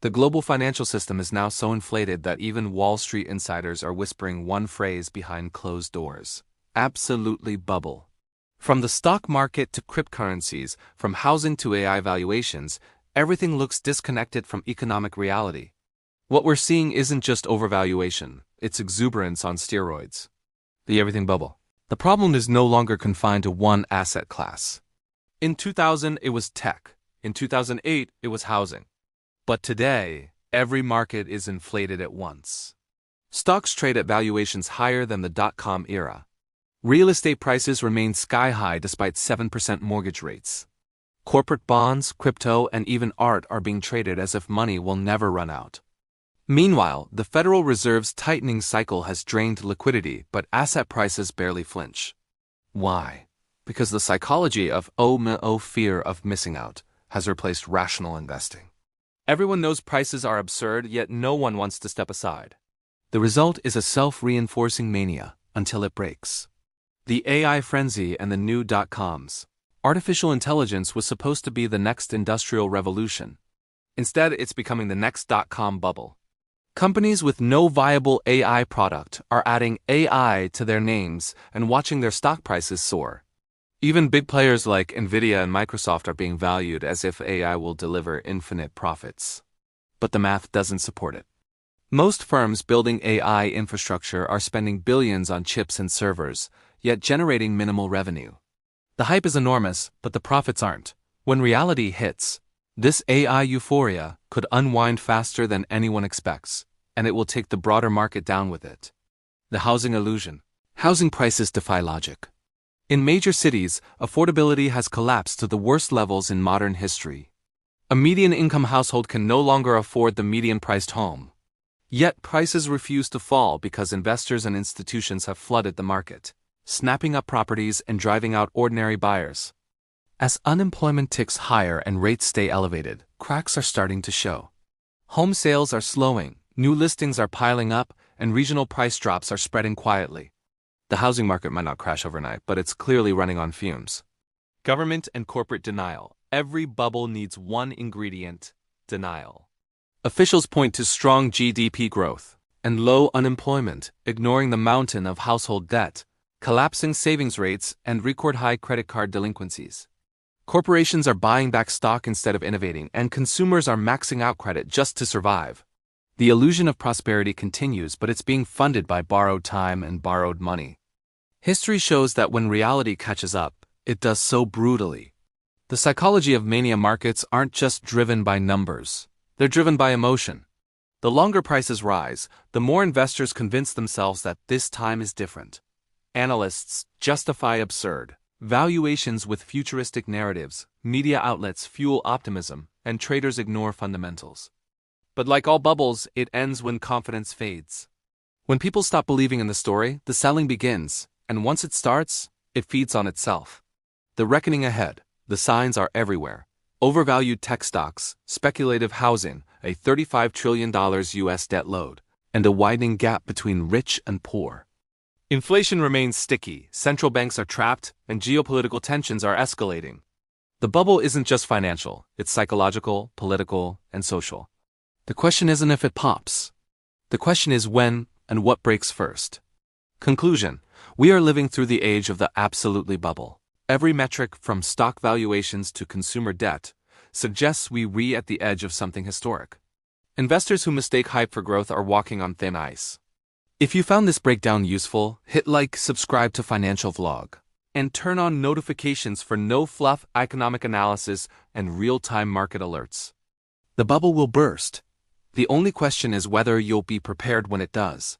The global financial system is now so inflated that even Wall Street insiders are whispering one phrase behind closed doors: absolutely bubble. From the stock market to cryptocurrencies, from housing to AI valuations, everything looks disconnected from economic reality. What we're seeing isn't just overvaluation, it's exuberance on steroids. The everything bubble. The problem is no longer confined to one asset class. In 2000, it was tech. In 2008, it was housing. But today, every market is inflated at once. Stocks trade at valuations higher than the dot-com era. Real estate prices remain sky-high despite 7% mortgage rates. Corporate bonds, crypto, and even art are being traded as if money will never run out. Meanwhile, the Federal Reserve's tightening cycle has drained liquidity, but asset prices barely flinch. Why? Because the psychology of FOMO, fear of missing out, has replaced rational investing. Everyone knows prices are absurd, yet no one wants to step aside. The result is a self-reinforcing mania until it breaks. The AI frenzy and the new dot-coms. Artificial intelligence was supposed to be the next industrial revolution. Instead, it's becoming the next dot-com bubble. Companies with no viable AI product are adding AI to their names and watching their stock prices soar. Even big players like Nvidia and Microsoft are being valued as if AI will deliver infinite profits. But the math doesn't support it. Most firms building AI infrastructure are spending billions on chips and servers, yet generating minimal revenue. The hype is enormous, but the profits aren't. When reality hits, this AI euphoria could unwind faster than anyone expects, and it will take the broader market down with it. The housing illusion. Housing prices defy logic. In major cities, affordability has collapsed to the worst levels in modern history. A median-income household can no longer afford the median-priced home. Yet prices refuse to fall because investors and institutions have flooded the market, snapping up properties and driving out ordinary buyers. As unemployment ticks higher and rates stay elevated, cracks are starting to show. Home sales are slowing, new listings are piling up, and regional price drops are spreading quietly. The housing market might not crash overnight, but it's clearly running on fumes. Government and corporate denial. Every bubble needs one ingredient: denial. Officials point to strong GDP growth and low unemployment, ignoring the mountain of household debt, collapsing savings rates, and record-high credit card delinquencies. Corporations are buying back stock instead of innovating, and consumers are maxing out credit just to survive. The illusion of prosperity continues, but it's being funded by borrowed time and borrowed money. History shows that when reality catches up, it does so brutally. The psychology of mania markets aren't just driven by numbers. They're driven by emotion. The longer prices rise, the more investors convince themselves that this time is different. Analysts justify absurd valuations with futuristic narratives, media outlets fuel optimism, and traders ignore fundamentals. But like all bubbles, it ends when confidence fades. When people stop believing in the story, the selling begins, and once it starts, it feeds on itself. The reckoning ahead. The signs are everywhere. Overvalued tech stocks, speculative housing, a $35 trillion US debt load, and a widening gap between rich and poor. Inflation remains sticky, central banks are trapped, and geopolitical tensions are escalating. The bubble isn't just financial, it's psychological, political, and social. The question isn't if it pops. The question is when and what breaks first. Conclusion: we are living through the age of the absolutely bubble. Every metric, from stock valuations to consumer debt, suggests we're at the edge of something historic. Investors who mistake hype for growth are walking on thin ice. If you found this breakdown useful, hit like, subscribe to Financial Vlog, and turn on notifications for no-fluff economic analysis and real-time market alerts. The bubble will burst. The only question is whether you'll be prepared when it does.